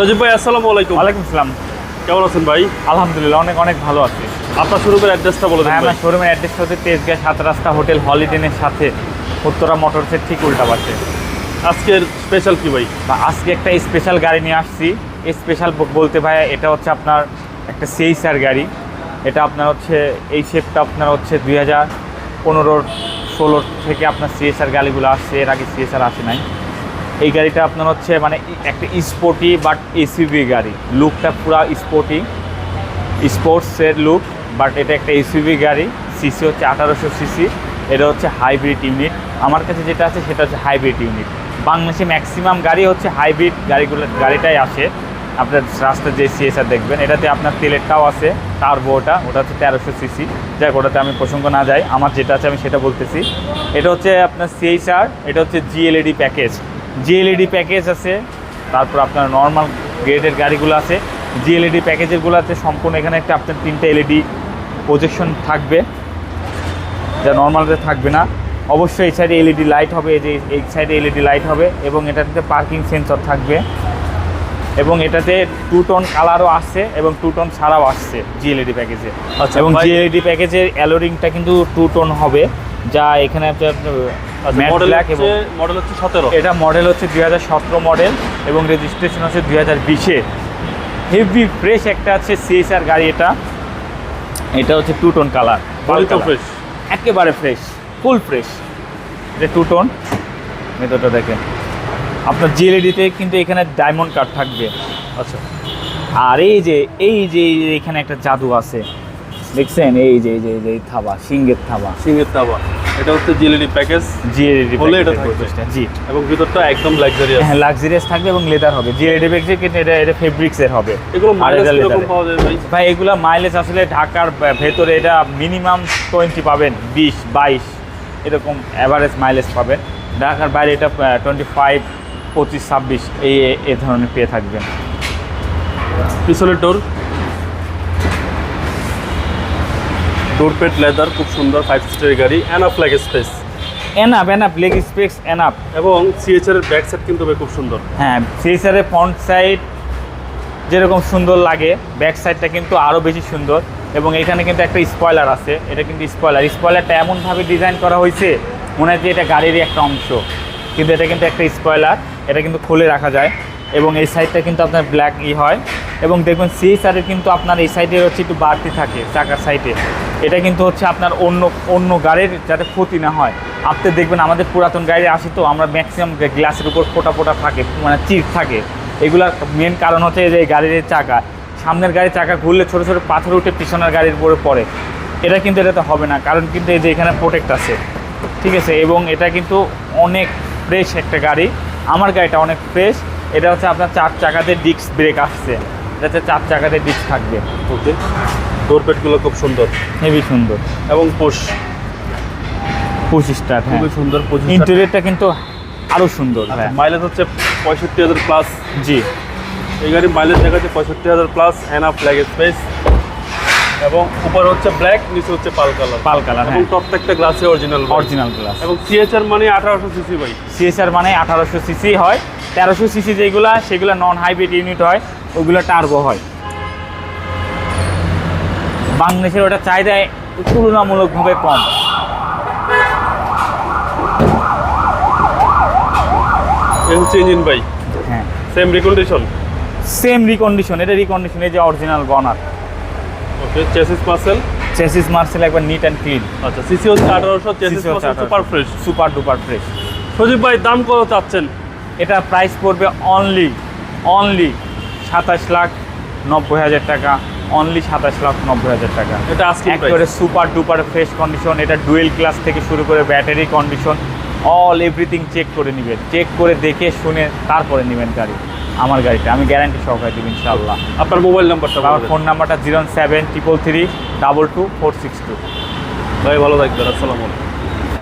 সজীব ভাই আসসালামু আলাইকুম। ওয়ালাইকুম আসসালাম। কেমন আছেন ভাই? আলহামদুলিল্লাহ অনেক ভালো আছি। আপনার শোরুমের অ্যাড্রেসটা বলে দিন। আমার শোরুমের অ্যাড্রেস হচ্ছে তেজগাঁ 7 রাস্তা হোটেল হলিডেনের সাথে উত্তরা মোটরসের ঠিক উল্টা পাশে। আজকের স্পেশাল কি ভাই? আজকে একটা স্পেশাল গাড়ি নিয়ে আসছি। স্পেশাল বলতে ভাই এটা হচ্ছে আপনার একটা সিএসআর গাড়ি। এটা আপনার হচ্ছে এই শেপটা আপনার হচ্ছে 2015-16 থেকে আপনার সিএসআর গাড়িগুলো আসছে, এর আগে সিএসআর আসে নাই। এই গাড়িটা আপনার হচ্ছে মানে একটা স্পোর্টি বাট এসইউভি গাড়ি, লুকটা পুরো স্পোর্টি স্পোর্টসের লুক, বাট এটা একটা এসইউভি গাড়ি। সিসি হচ্ছে 1800 সিসি। এটা হচ্ছে হাইব্রিড ইউনিট। আমার কাছে যেটা আছে সেটা হচ্ছে হাইব্রিড ইউনিট। বাংলাদেশে ম্যাক্সিমাম গাড়ি হচ্ছে হাইব্রিড গাড়িটাই আসে। আপনার রাস্তায় যে সিএসআর দেখবেন, এটাতে আপনার তেলেরটাও আছে, টার্বোটা, ওটা হচ্ছে 1300 সিসি। যাক, ওটাতে আমি প্রসঙ্গ না যাই, আমার যেটা আছে আমি সেটা বলতেছি। এটা হচ্ছে আপনার সিএসআর, এটা হচ্ছে জিএলইডি প্যাকেজ। জিএলইডি প্যাকেজ আছে, তারপর আপনার নর্মাল গ্রেডের গাড়িগুলো আছে। জিএলইডি প্যাকেজেরগুলোতে সম্পূর্ণ এখানে একটা আপনার 3টে এলইডি প্রজেকশন থাকবে, যা নর্মালতে থাকবে না। অবশ্যই এই সাইডে এলইডি লাইট হবে, এই সাইডে এলইডি লাইট হবে, এবং এটাতে পার্কিং সেন্সর থাকবে, এবং এটাতে 2 টোন কালারও আসছে এবং 2 টোন ছাড়াও আসছে জিএলইডি প্যাকেজে। আচ্ছা, এবং জিএলইডি প্যাকেজের অ্যালোরিংটা কিন্তু 2 টোন হবে, যা এখানে মডেল হচ্ছে 17। এটা মডেল হচ্ছে 2017 মডেল এবং রেজিস্ট্রেশন হচ্ছে 2020-এ। হেভি ফ্রেশ একটা আছে সিএসআর গাড়ি। এটা হচ্ছে 2 টোন কালার, ফ্রেশ, একেবারে ফ্রেশ, ফুল ফ্রেশ। এটা 2 টোন। ভেতরটা দেখেন আপনার জিএলইডিতে কিন্তু এখানে ডায়মন্ড কাট থাকবে। আচ্ছা, আর এই যে এখানে একটা জাদু আছে, দেখছেন? এই যে থাবা, সিংহের থাবা, এটা হচ্ছে জিএলইডি প্যাকেজ। জিএলইডি বলে এটা থাকবে। জি, এবং ভিতরটা একদম লাক্সারিয়াস। হ্যাঁ, লাক্সারিয়াস থাকবে এবং লেদার হবে। জিএলইডি প্যাকেজে কিন্তু এটা ফেব্রিক্সের হবে। এগুলো মাইলেজ আর এটা কিরকম leather-এর। পাওয়া যায় ভাই? ভাই এগুলা মাইলেজ আসলে ঢাকার ভেতরে এটা মিনিমাম 20 পাবেন, 20-22 এরকম অ্যাভারেজ মাইলেজ পাবেন। ঢাকার বাইরে এটা 25, 25, 26 এই ধরনের পেয়ে থাকবেন। পিছনের ডোরপেট লেদার, খুব সুন্দর 5 সিটের গাড়ি। Enough leg space, enough leg space enough. এবং সিএচআর এর ব্যাক সাইড কিন্তু খুব সুন্দর। হ্যাঁ, সিএসআর ফ্রন্ট সাইড যেরকম সুন্দর লাগে, ব্যাক সাইডটা কিন্তু আরও বেশি সুন্দর। এবং এখানে কিন্তু একটা স্পয়লার আছে। এটা কিন্তু স্পয়লারটা এমনভাবে ডিজাইন করা হয়েছে মনে হয় যে এটা গাড়িরই একটা অংশ, কিন্তু এটা কিন্তু একটা স্পয়লার। এটা কিন্তু খুলে রাখা যায়, এবং এই সাইডটা কিন্তু আপনার ব্ল্যাক হয়। এবং দেখবেন সিএসআরের কিন্তু আপনার এই সাইডে হচ্ছে একটু বাড়তি থাকে চাকার সাইডে। এটা কিন্তু হচ্ছে আপনার অন্য গাড়ির যাতে ক্ষতি না হয়। আপনি দেখবেন আমাদের পুরাতন গাড়ি আসি তো আমরা ম্যাক্সিমাম গ্লাসের উপর ফোটা থাকে, মানে চির থাকে। এগুলার মেন কারণ হচ্ছে যে গাড়ির চাকা, সামনের গাড়ির চাকা ঘুরলে ছোটো ছোটো পাথর উঠে পিছনের গাড়ির উপরে পড়ে। এটা কিন্তু এটাতে হবে না, কারণ কিন্তু এই যে এখানে প্রোটেক্ট আছে, ঠিক আছে। এবং এটা কিন্তু অনেক ফ্রেশ একটা গাড়ি। আমার গাড়িটা অনেক ফ্রেশ। এটা হচ্ছে আপনার 4 চাকাতে ডিস্ক ব্রেক আসছে, এটাতে 4 চাকাতে ডিস্ক থাকবে। ওকে, ডোরপেটগুলো খুব সুন্দর, হেভি সুন্দর, এবং পুশ স্টার্ট, খুবই সুন্দর। ইন্টেরিয়রটা কিন্তু আরও সুন্দর। হ্যাঁ, মাইলেজ হচ্ছে 65,000 প্লাস। জি, এই গাড়ির মাইলেজ দেখাচ্ছে 65,000 প্লাস। এনাফ লেগ স্পেস, এবং উপরে হচ্ছে ব্ল্যাক, নিচে হচ্ছে পাল কালার। এবং প্রত্যেকটা গ্লাসে অরিজিনাল গ্লাস। এবং সিএচআর মানে 1800 সিসি ভাই। সিএসআর মানে 1800 সিসি হয়। 1300 সিসি সেগুলো নন হাইব্রিড ইউনিট হয়, ওগুলো টার্বো হয়। বাংলাদেশের ওটা চাহিদা তুলনামূলকভাবে কম। এই হচ্ছে ইঞ্জিন ভাই। হ্যাঁ, সেম রিকন্ডিশন। এটা রিকন্ডিশন, এই যে অরিজিনাল গনার। ওকে, চেসিস মার্সেল একবার নিট অ্যান্ড ক্লিন। আচ্ছা, সিসি হচ্ছে 1800, চেসিস মার্সেল সুপার ডুপার ফ্রেশ। সজীব ভাই, দাম কত চাচ্ছেন? এটা প্রাইস পড়বে অনলি 27,90,000 টাকা। অনলি 27,90,000 টাকা। এটা আজকে একেবারে সুপার ডুপার ফ্রেশ কন্ডিশন। এটা ডুয়েল ক্লাস থেকে শুরু করে ব্যাটারি কন্ডিশন এভরিথিং চেক করে নেবেন, চেক করে দেখে শুনে তারপরে নেবেন গাড়ি। আমার গাড়িটা আমি গ্যারান্টি সহকারে দেব ইনশাআল্লাহ। আপনার মোবাইল নাম্বারটা? আমার ফোন নাম্বারটা 07333 222462। ভাই ভালো থাকবেন, আসসালামু আলাইকুম।